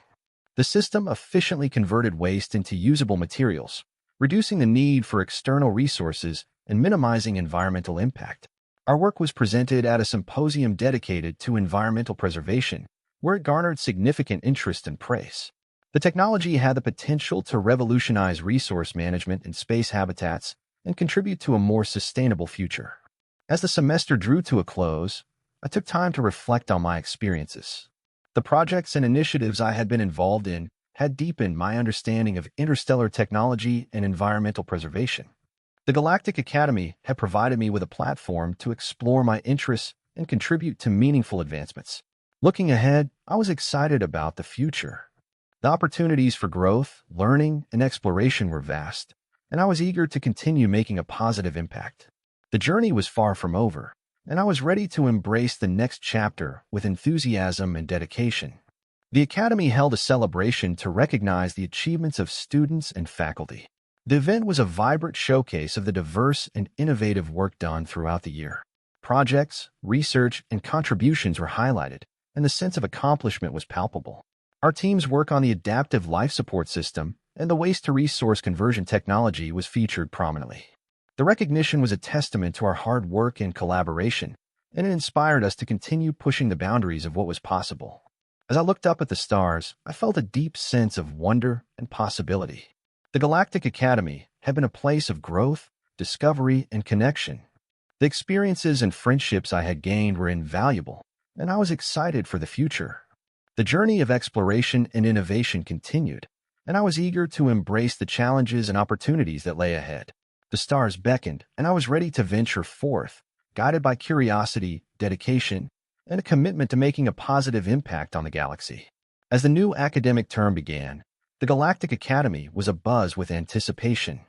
The system efficiently converted waste into usable materials, reducing the need for external resources and minimizing environmental impact. Our work was presented at a symposium dedicated to environmental preservation, where it garnered significant interest and praise. The technology had the potential to revolutionize resource management in space habitats and contribute to a more sustainable future. As the semester drew to a close, I took time to reflect on my experiences. The projects and initiatives I had been involved in had deepened my understanding of interstellar technology and environmental preservation. The Galactic Academy had provided me with a platform to explore my interests and contribute to meaningful advancements. Looking ahead, I was excited about the future. The opportunities for growth, learning, and exploration were vast, and I was eager to continue making a positive impact. The journey was far from over, and I was ready to embrace the next chapter with enthusiasm and dedication. The Academy held a celebration to recognize the achievements of students and faculty. The event was a vibrant showcase of the diverse and innovative work done throughout the year. Projects, research, and contributions were highlighted, and the sense of accomplishment was palpable. Our team's work on the adaptive life support system and the waste-to-resource conversion technology was featured prominently. The recognition was a testament to our hard work and collaboration, and it inspired us to continue pushing the boundaries of what was possible. As I looked up at the stars, I felt a deep sense of wonder and possibility. The Galactic Academy had been a place of growth, discovery, and connection. The experiences and friendships I had gained were invaluable, and I was excited for the future. The journey of exploration and innovation continued, and I was eager to embrace the challenges and opportunities that lay ahead. The stars beckoned, and I was ready to venture forth, guided by curiosity, dedication, and a commitment to making a positive impact on the galaxy. As the new academic term began, the Galactic Academy was abuzz with anticipation.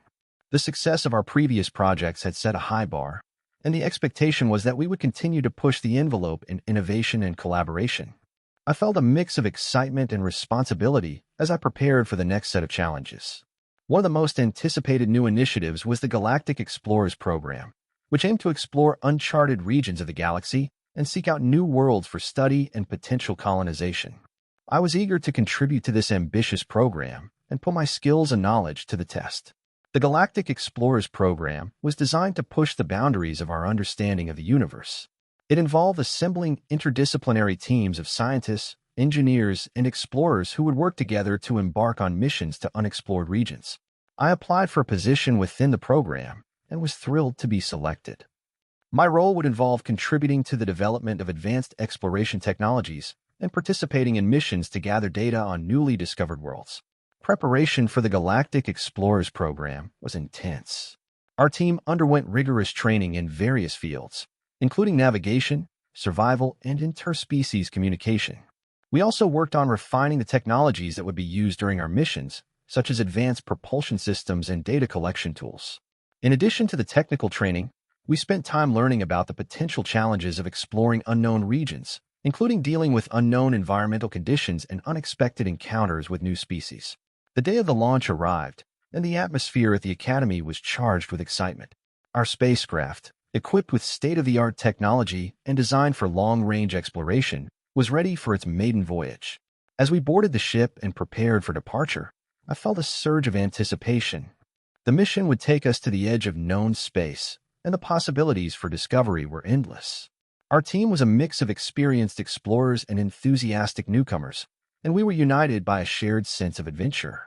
The success of our previous projects had set a high bar, and the expectation was that we would continue to push the envelope in innovation and collaboration. I felt a mix of excitement and responsibility as I prepared for the next set of challenges. One of the most anticipated new initiatives was the Galactic Explorers program, which aimed to explore uncharted regions of the galaxy and seek out new worlds for study and potential colonization. I was eager to contribute to this ambitious program and put my skills and knowledge to the test. The Galactic Explorers program was designed to push the boundaries of our understanding of the universe. It involved assembling interdisciplinary teams of scientists, engineers, and explorers who would work together to embark on missions to unexplored regions. I applied for a position within the program and was thrilled to be selected. My role would involve contributing to the development of advanced exploration technologies and participating in missions to gather data on newly discovered worlds. Preparation for the Galactic Explorers program was intense. Our team underwent rigorous training in various fields, including navigation, survival, and interspecies communication. We also worked on refining the technologies that would be used during our missions, such as advanced propulsion systems and data collection tools. In addition to the technical training, we spent time learning about the potential challenges of exploring unknown regions, including dealing with unknown environmental conditions and unexpected encounters with new species. The day of the launch arrived, and the atmosphere at the Academy was charged with excitement. Our spacecraft, equipped with state-of-the-art technology and designed for long-range exploration, was ready for its maiden voyage. As we boarded the ship and prepared for departure, I felt a surge of anticipation. The mission would take us to the edge of known space, and the possibilities for discovery were endless. Our team was a mix of experienced explorers and enthusiastic newcomers, and we were united by a shared sense of adventure.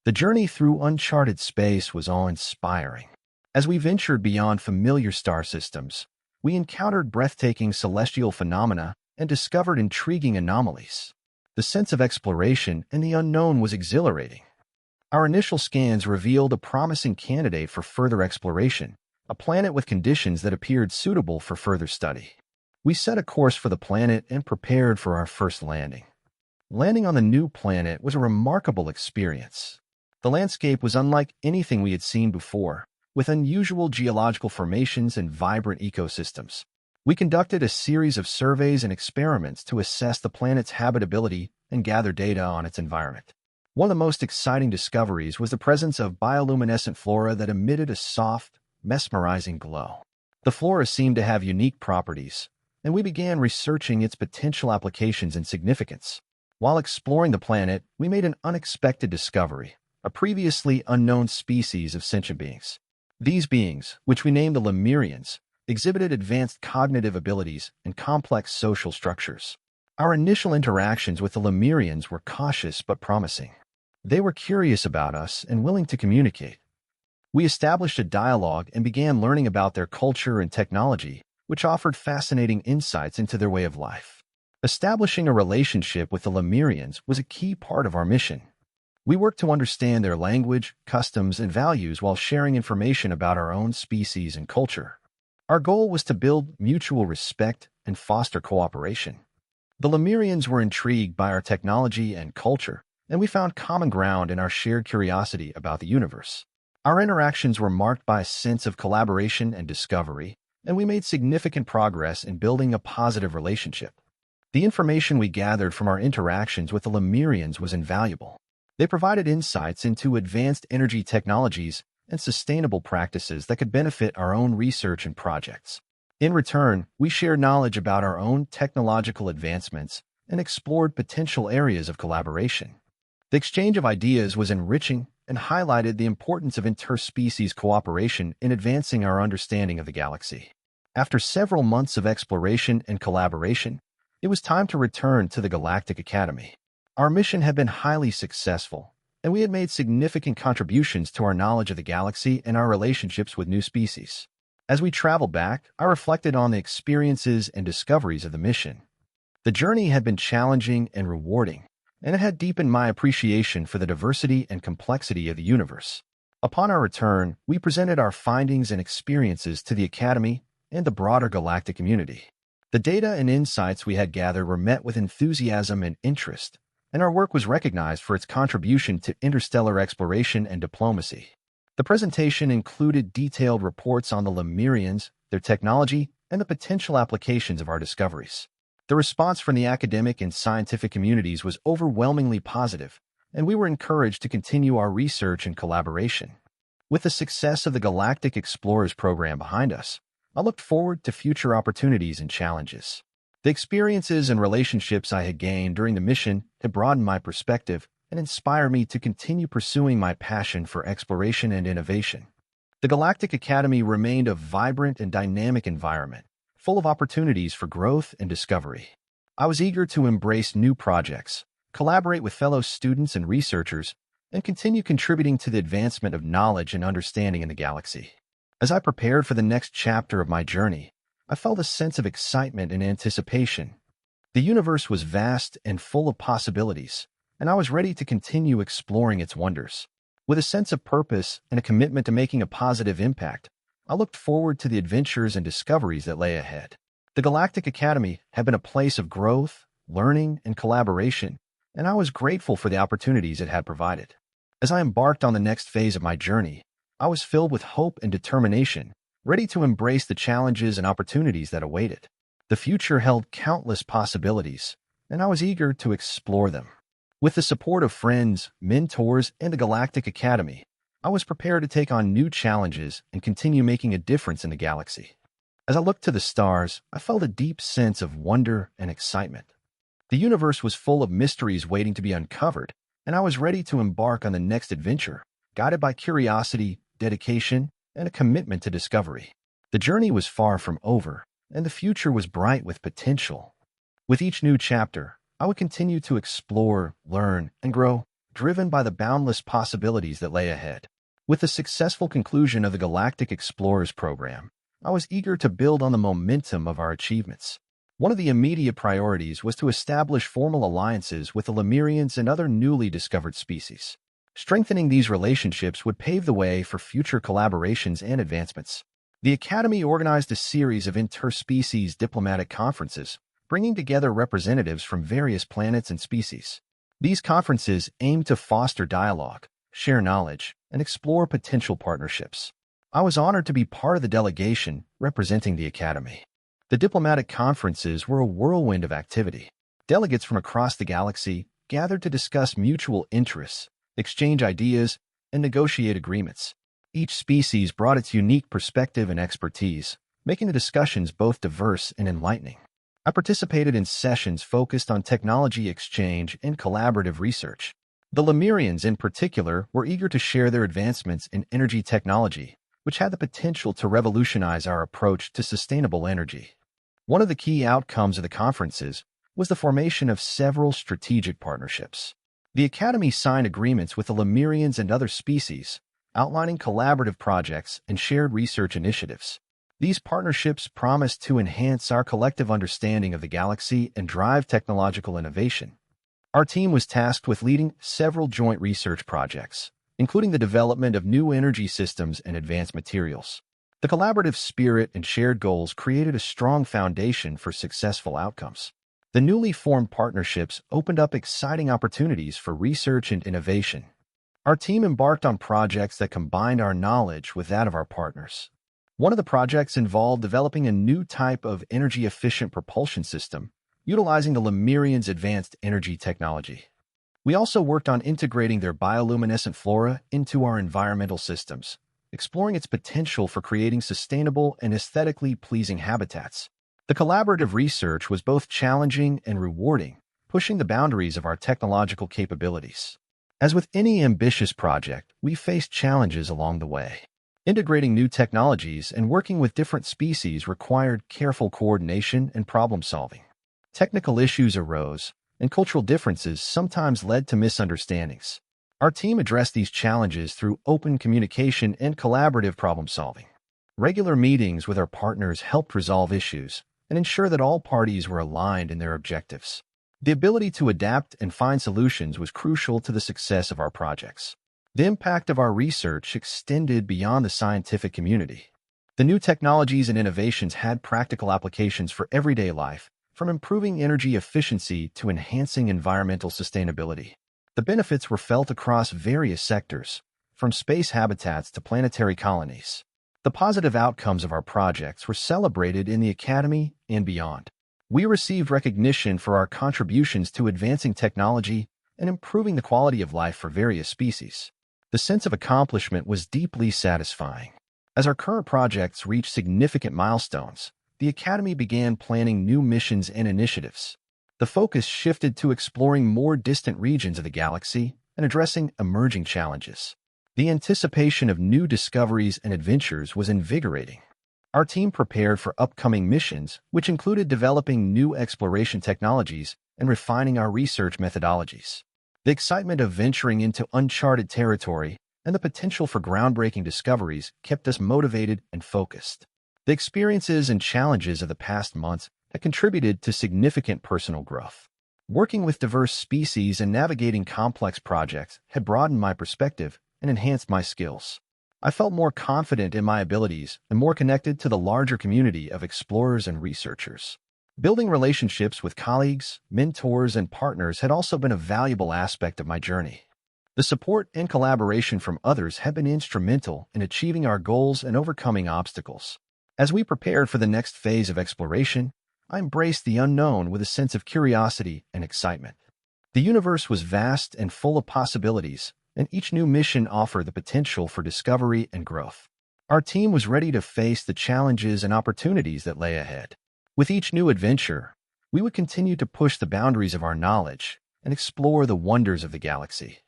The journey through uncharted space was awe-inspiring. As we ventured beyond familiar star systems, we encountered breathtaking celestial phenomena and discovered intriguing anomalies. The sense of exploration and the unknown was exhilarating. Our initial scans revealed a promising candidate for further exploration, a planet with conditions that appeared suitable for further study. We set a course for the planet and prepared for our first landing. Landing on the new planet was a remarkable experience. The landscape was unlike anything we had seen before, with unusual geological formations and vibrant ecosystems. We conducted a series of surveys and experiments to assess the planet's habitability and gather data on its environment. One of the most exciting discoveries was the presence of bioluminescent flora that emitted a soft, mesmerizing glow. The flora seemed to have unique properties, and we began researching its potential applications and significance. While exploring the planet, we made an unexpected discovery, a previously unknown species of sentient beings. These beings, which we named the Lemurians, exhibited advanced cognitive abilities and complex social structures. Our initial interactions with the Lemurians were cautious but promising. They were curious about us and willing to communicate. We established a dialogue and began learning about their culture and technology, which offered fascinating insights into their way of life. Establishing a relationship with the Lemurians was a key part of our mission. We worked to understand their language, customs, and values while sharing information about our own species and culture. Our goal was to build mutual respect and foster cooperation. The Lemurians were intrigued by our technology and culture, and we found common ground in our shared curiosity about the universe. Our interactions were marked by a sense of collaboration and discovery, and we made significant progress in building a positive relationship. The information we gathered from our interactions with the Lemurians was invaluable. They provided insights into advanced energy technologies and sustainable practices that could benefit our own research and projects. In return, we shared knowledge about our own technological advancements and explored potential areas of collaboration. The exchange of ideas was enriching and highlighted the importance of interspecies cooperation in advancing our understanding of the galaxy. After several months of exploration and collaboration, it was time to return to the Galactic Academy. Our mission had been highly successful, and we had made significant contributions to our knowledge of the galaxy and our relationships with new species. As we traveled back, I reflected on the experiences and discoveries of the mission. The journey had been challenging and rewarding, and it had deepened my appreciation for the diversity and complexity of the universe. Upon our return, we presented our findings and experiences to the Academy and the broader galactic community. The data and insights we had gathered were met with enthusiasm and interest, and our work was recognized for its contribution to interstellar exploration and diplomacy. The presentation included detailed reports on the Lemurians, their technology, and the potential applications of our discoveries. The response from the academic and scientific communities was overwhelmingly positive, and we were encouraged to continue our research and collaboration. With the success of the Galactic Explorers program behind us, I looked forward to future opportunities and challenges. The experiences and relationships I had gained during the mission had broadened my perspective and inspired me to continue pursuing my passion for exploration and innovation. The Galactic Academy remained a vibrant and dynamic environment, full of opportunities for growth and discovery. I was eager to embrace new projects, collaborate with fellow students and researchers, and continue contributing to the advancement of knowledge and understanding in the galaxy. As I prepared for the next chapter of my journey, I felt a sense of excitement and anticipation. The universe was vast and full of possibilities, and I was ready to continue exploring its wonders. With a sense of purpose and a commitment to making a positive impact, I looked forward to the adventures and discoveries that lay ahead. The Galactic Academy had been a place of growth, learning, and collaboration, and I was grateful for the opportunities it had provided. As I embarked on the next phase of my journey, I was filled with hope and determination, ready to embrace the challenges and opportunities that awaited. The future held countless possibilities, and I was eager to explore them. With the support of friends, mentors, and the Galactic Academy, I was prepared to take on new challenges and continue making a difference in the galaxy. As I looked to the stars, I felt a deep sense of wonder and excitement. The universe was full of mysteries waiting to be uncovered, and I was ready to embark on the next adventure, guided by curiosity, dedication, and a commitment to discovery. The journey was far from over, and the future was bright with potential. With each new chapter, I would continue to explore, learn, and grow, driven by the boundless possibilities that lay ahead. With the successful conclusion of the Galactic Explorers program, I was eager to build on the momentum of our achievements. One of the immediate priorities was to establish formal alliances with the Lemurians and other newly discovered species. Strengthening these relationships would pave the way for future collaborations and advancements. The Academy organized a series of interspecies diplomatic conferences, bringing together representatives from various planets and species. These conferences aimed to foster dialogue, share knowledge, and explore potential partnerships. I was honored to be part of the delegation representing the Academy. The diplomatic conferences were a whirlwind of activity. Delegates from across the galaxy gathered to discuss mutual interests, exchange ideas, and negotiate agreements. Each species brought its unique perspective and expertise, making the discussions both diverse and enlightening. I participated in sessions focused on technology exchange and collaborative research. The Lemurians, in particular, were eager to share their advancements in energy technology, which had the potential to revolutionize our approach to sustainable energy. One of the key outcomes of the conferences was the formation of several strategic partnerships. The Academy signed agreements with the Lemurians and other species, outlining collaborative projects and shared research initiatives. These partnerships promised to enhance our collective understanding of the galaxy and drive technological innovation. Our team was tasked with leading several joint research projects, including the development of new energy systems and advanced materials. The collaborative spirit and shared goals created a strong foundation for successful outcomes. The newly formed partnerships opened up exciting opportunities for research and innovation. Our team embarked on projects that combined our knowledge with that of our partners. One of the projects involved developing a new type of energy-efficient propulsion system, utilizing the Lemurians' advanced energy technology. We also worked on integrating their bioluminescent flora into our environmental systems, exploring its potential for creating sustainable and aesthetically pleasing habitats. The collaborative research was both challenging and rewarding, pushing the boundaries of our technological capabilities. As with any ambitious project, we faced challenges along the way. Integrating new technologies and working with different species required careful coordination and problem-solving. Technical issues arose, and cultural differences sometimes led to misunderstandings. Our team addressed these challenges through open communication and collaborative problem-solving. Regular meetings with our partners helped resolve issues and ensure that all parties were aligned in their objectives. The ability to adapt and find solutions was crucial to the success of our projects. The impact of our research extended beyond the scientific community. The new technologies and innovations had practical applications for everyday life, from improving energy efficiency to enhancing environmental sustainability. The benefits were felt across various sectors, from space habitats to planetary colonies. The positive outcomes of our projects were celebrated in the Academy and beyond. We received recognition for our contributions to advancing technology and improving the quality of life for various species. The sense of accomplishment was deeply satisfying. As our current projects reached significant milestones, the Academy began planning new missions and initiatives. The focus shifted to exploring more distant regions of the galaxy and addressing emerging challenges. The anticipation of new discoveries and adventures was invigorating. Our team prepared for upcoming missions, which included developing new exploration technologies and refining our research methodologies. The excitement of venturing into uncharted territory and the potential for groundbreaking discoveries kept us motivated and focused. The experiences and challenges of the past months have contributed to significant personal growth. Working with diverse species and navigating complex projects had broadened my perspective and enhanced my skills. I felt more confident in my abilities and more connected to the larger community of explorers and researchers. Building relationships with colleagues, mentors, and partners had also been a valuable aspect of my journey. The support and collaboration from others have been instrumental in achieving our goals and overcoming obstacles. As we prepared for the next phase of exploration, I embraced the unknown with a sense of curiosity and excitement. The universe was vast and full of possibilities, and each new mission offered the potential for discovery and growth. Our team was ready to face the challenges and opportunities that lay ahead. With each new adventure, we would continue to push the boundaries of our knowledge and explore the wonders of the galaxy.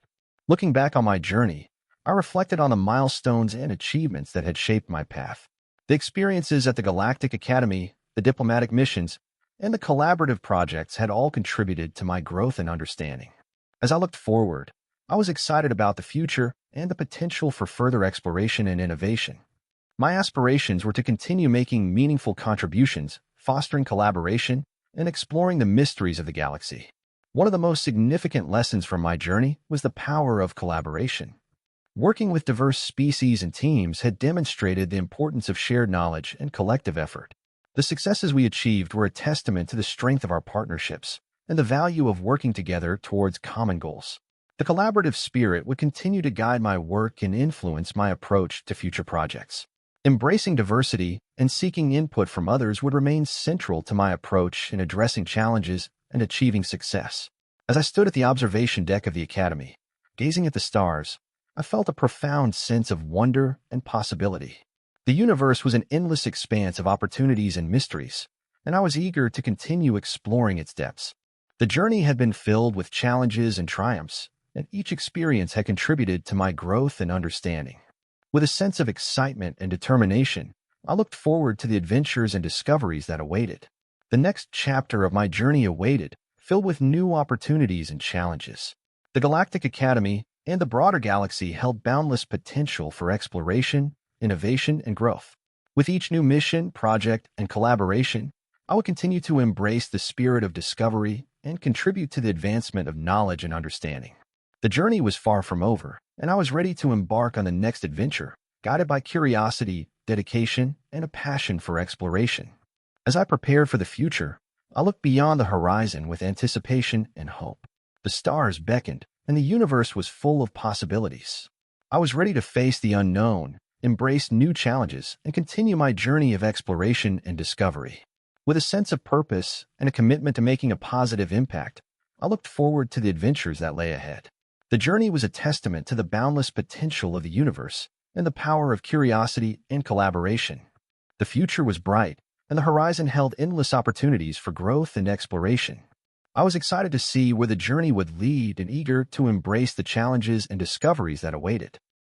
Looking back on my journey, I reflected on the milestones and achievements that had shaped my path. The experiences at the Galactic Academy, the diplomatic missions, and the collaborative projects had all contributed to my growth and understanding. As I looked forward, I was excited about the future and the potential for further exploration and innovation. My aspirations were to continue making meaningful contributions, fostering collaboration, and exploring the mysteries of the galaxy. One of the most significant lessons from my journey was the power of collaboration. Working with diverse species and teams had demonstrated the importance of shared knowledge and collective effort. The successes we achieved were a testament to the strength of our partnerships and the value of working together towards common goals. The collaborative spirit would continue to guide my work and influence my approach to future projects. Embracing diversity and seeking input from others would remain central to my approach in addressing challenges and achieving success. As I stood at the observation deck of the Academy, gazing at the stars, I felt a profound sense of wonder and possibility. The universe was an endless expanse of opportunities and mysteries, and I was eager to continue exploring its depths. The journey had been filled with challenges and triumphs, and each experience had contributed to my growth and understanding. With a sense of excitement and determination, I looked forward to the adventures and discoveries that awaited. The next chapter of my journey awaited, filled with new opportunities and challenges. The Galactic Academy and the broader galaxy held boundless potential for exploration, innovation, and growth. With each new mission, project, and collaboration, I would continue to embrace the spirit of discovery and contribute to the advancement of knowledge and understanding. The journey was far from over, and I was ready to embark on the next adventure, guided by curiosity, dedication, and a passion for exploration. As I prepared for the future, I looked beyond the horizon with anticipation and hope. The stars beckoned, and the universe was full of possibilities. I was ready to face the unknown, embrace new challenges, and continue my journey of exploration and discovery. With a sense of purpose and a commitment to making a positive impact, I looked forward to the adventures that lay ahead. The journey was a testament to the boundless potential of the universe and the power of curiosity and collaboration. The future was bright, and the horizon held endless opportunities for growth and exploration. I was excited to see where the journey would lead and eager to embrace the challenges and discoveries that awaited.